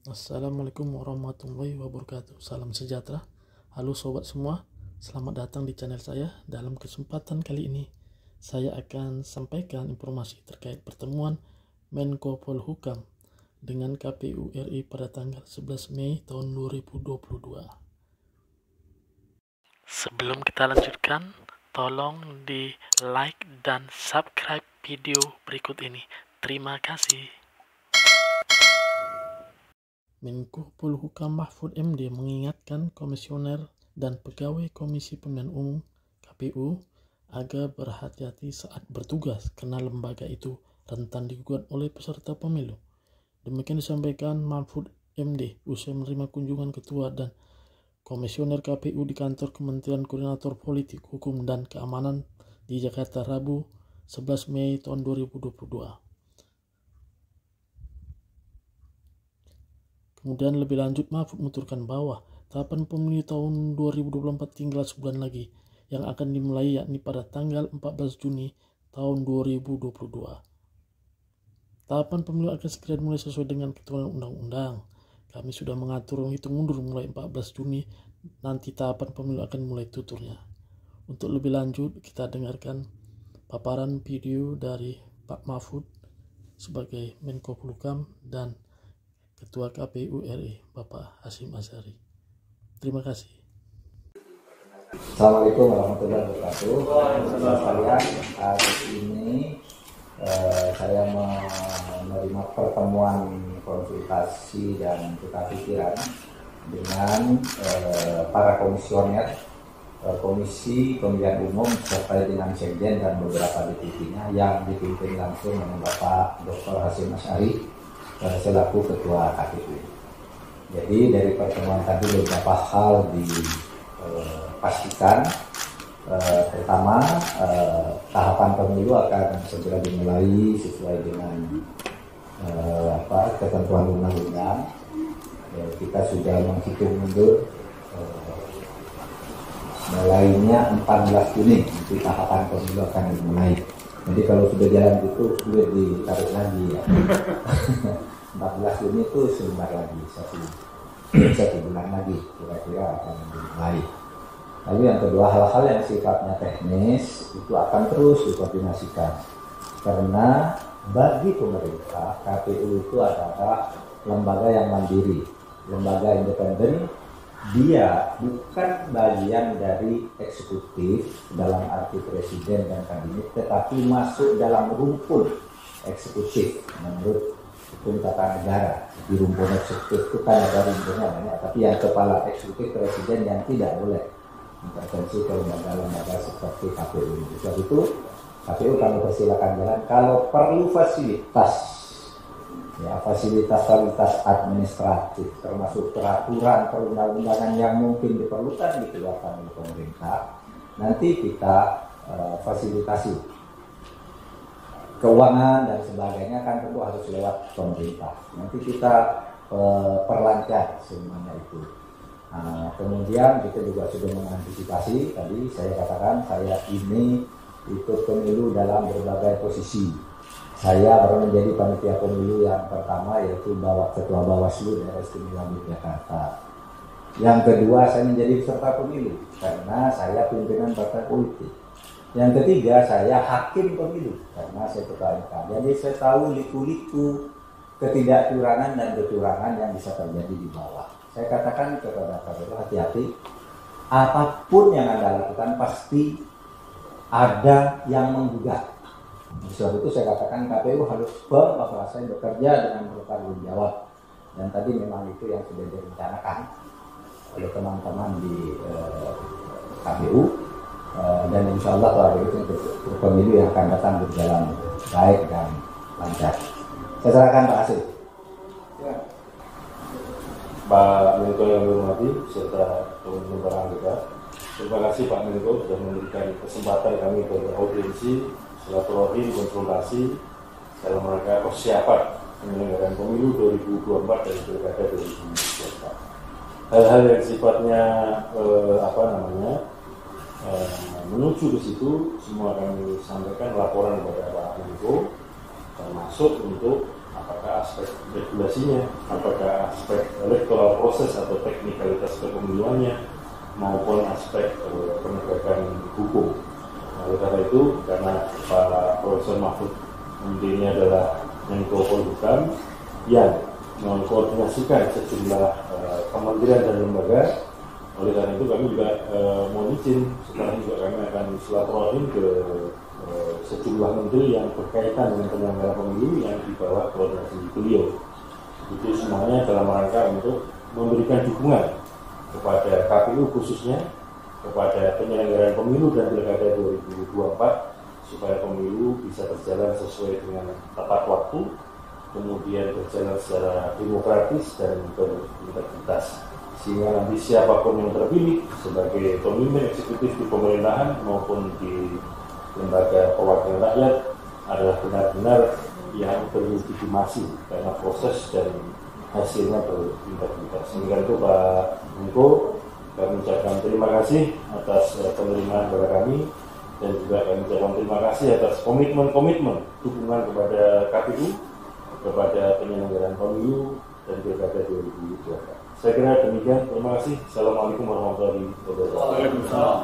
Assalamualaikum warahmatullahi wabarakatuh. Salam sejahtera. Halo sobat semua, selamat datang di channel saya. Dalam kesempatan kali ini, saya akan sampaikan informasi terkait pertemuan Menko Polhukam dengan KPU RI pada tanggal 11 Mei tahun 2022. Sebelum kita lanjutkan, tolong di like dan subscribe video berikut ini. Terima kasih. Menko Polhukam Mahfud MD mengingatkan komisioner dan pegawai Komisi Pemilihan Umum KPU agar berhati-hati saat bertugas karena lembaga itu rentan digugat oleh peserta pemilu. Demikian disampaikan Mahfud MD usai menerima kunjungan ketua dan komisioner KPU di kantor Kementerian Koordinator Politik, Hukum, dan Keamanan di Jakarta Rabu 11 Mei tahun 2022. Kemudian lebih lanjut, Mahfud menuturkan bahwa tahapan pemilu tahun 2024 tinggal sebulan lagi yang akan dimulai, yakni pada tanggal 14 Juni tahun 2022. Tahapan pemilu akan segera dimulai sesuai dengan ketentuan undang-undang. Kami sudah mengatur hitung mundur mulai 14 Juni, nanti tahapan pemilu akan mulai tuturnya. Untuk lebih lanjut, kita dengarkan paparan video dari Pak Mahfud sebagai Menko Polhukam dan Ketua KPU RI, Bapak Hasyim Asyari. Terima kasih. Assalamualaikum warahmatullahi wabarakatuh. Sekalian, hari ini saya menerima pertemuan konsultasi dan tukar pikiran dengan para komisioner Komisi Pemilihan Umum serta dengan Sekjen dan beberapa deputinya yang dipimpin langsung oleh Bapak Dr. Hasyim Asyari selaku Ketua KPU. Jadi dari pertemuan tadi beberapa hal dipastikan. Pertama, tahapan pemilu akan segera dimulai sesuai dengan ketentuan undang-undang. Kita sudah menghitung mundur mulainya 14 Juni, nanti tahapan pemilu akan dimulai. Jadi kalau sudah jalan gitu, sudah ditarik lagi ya. 14 Juni itu sebentar lagi, satu bulan lagi kira-kira akan dimulai. Lalu yang kedua, hal-hal yang sifatnya teknis itu akan terus dikoordinasikan. Karena bagi pemerintah, KPU itu adalah lembaga yang mandiri, lembaga independen. Dia bukan bagian dari eksekutif dalam arti presiden dan kabinet, tetapi masuk dalam rumpun eksekutif menurut hukum tata negara. Di rumpun eksekutif itu kan ada rumpunnya banyak, tapi yang kepala eksekutif presiden yang tidak boleh intervensi ke lembaga-lembaga seperti KPU. Sebab itu KPU kami persilakan jalan. Kalau perlu fasilitas administratif, termasuk peraturan perundang-undangan yang mungkin diperlukan dikeluarkan oleh pemerintah, nanti kita fasilitasi. Keuangan dan sebagainya kan tentu harus lewat pemerintah. Nanti kita perlancar semuanya itu. Kemudian kita juga sudah mengantisipasi. Tadi saya katakan saya ini ikut pemilu dalam berbagai posisi. Saya baru menjadi panitia pemilu yang pertama, yaitu Ketua Bawaslu Daerah Istimewa Yogyakarta. Yang kedua, saya menjadi peserta pemilu karena saya pimpinan partai politik. Yang ketiga, saya hakim pemilu karena saya ketua MK. Jadi saya tahu liku-liku ketidakcurangan dan kecurangan yang bisa terjadi di bawah. Saya katakan kepada KPU, hati-hati. Apapun yang Anda lakukan pasti ada yang menggugat. Sebab itu saya katakan KPU harus firm bahwa saya bekerja dengan bertanggung jawab. Dan tadi memang itu yang sudah direncanakan oleh teman-teman di KPU. Dan insya Allah kalau begitu untuk pemilu yang akan datang berjalan baik dan lancar. Saya serahkan Pak Hasyim. Ya. Pak Menko yang dihormati serta teman-teman para anggota, terima kasih Pak Menko sudah memberikan kesempatan kami beraudiensi, silaturahim, konsultasi dalam rangka persiapan penyelenggaraan pemilu 2024 dan pilkada 2024. Hal-hal yang sifatnya menuju ke situ semua kami sampaikan laporan kepada Pak Menko, termasuk untuk apakah aspek regulasinya, apakah aspek electoral proses atau teknikalitas kepemiluannya maupun aspek penegakan hukum. Oleh karena itu, karena Pak Profesor Mahfud MD ini adalah Menko Polhukam yang mengkoordinasikan sejumlah kementerian dan lembaga, oleh karena itu kami juga mohon izin setelah ini juga kami akan silaturahim ke sejumlah menteri yang berkaitan dengan penyelenggaraan pemilu yang di bawah koordinasi beliau. Itu semuanya dalam rangka untuk memberikan dukungan kepada KPU khususnya, kepada penyelenggaraan pemilu dan pilkada 2024 supaya pemilu bisa berjalan sesuai dengan tepat waktu, kemudian berjalan secara demokratis dan berintegritas, sehingga nanti siapapun yang terpilih sebagai pemimpin eksekutif di pemerintahan maupun di lembaga perwakilan rakyat adalah benar-benar yang berlegitimasi karena proses dan hasilnya berintegritas. Sehingga itu Pak Menko, kami ucapkan terima kasih atas penerimaan kepada kami, dan juga kami ucapkan terima kasih atas komitmen dukungan kepada KPU, kepada penyelenggaraan pemilu dan pilkada 2024. Saya kira demikian. Terima kasih. Assalamualaikum warahmatullahi wabarakatuh. Waalaikumsalam.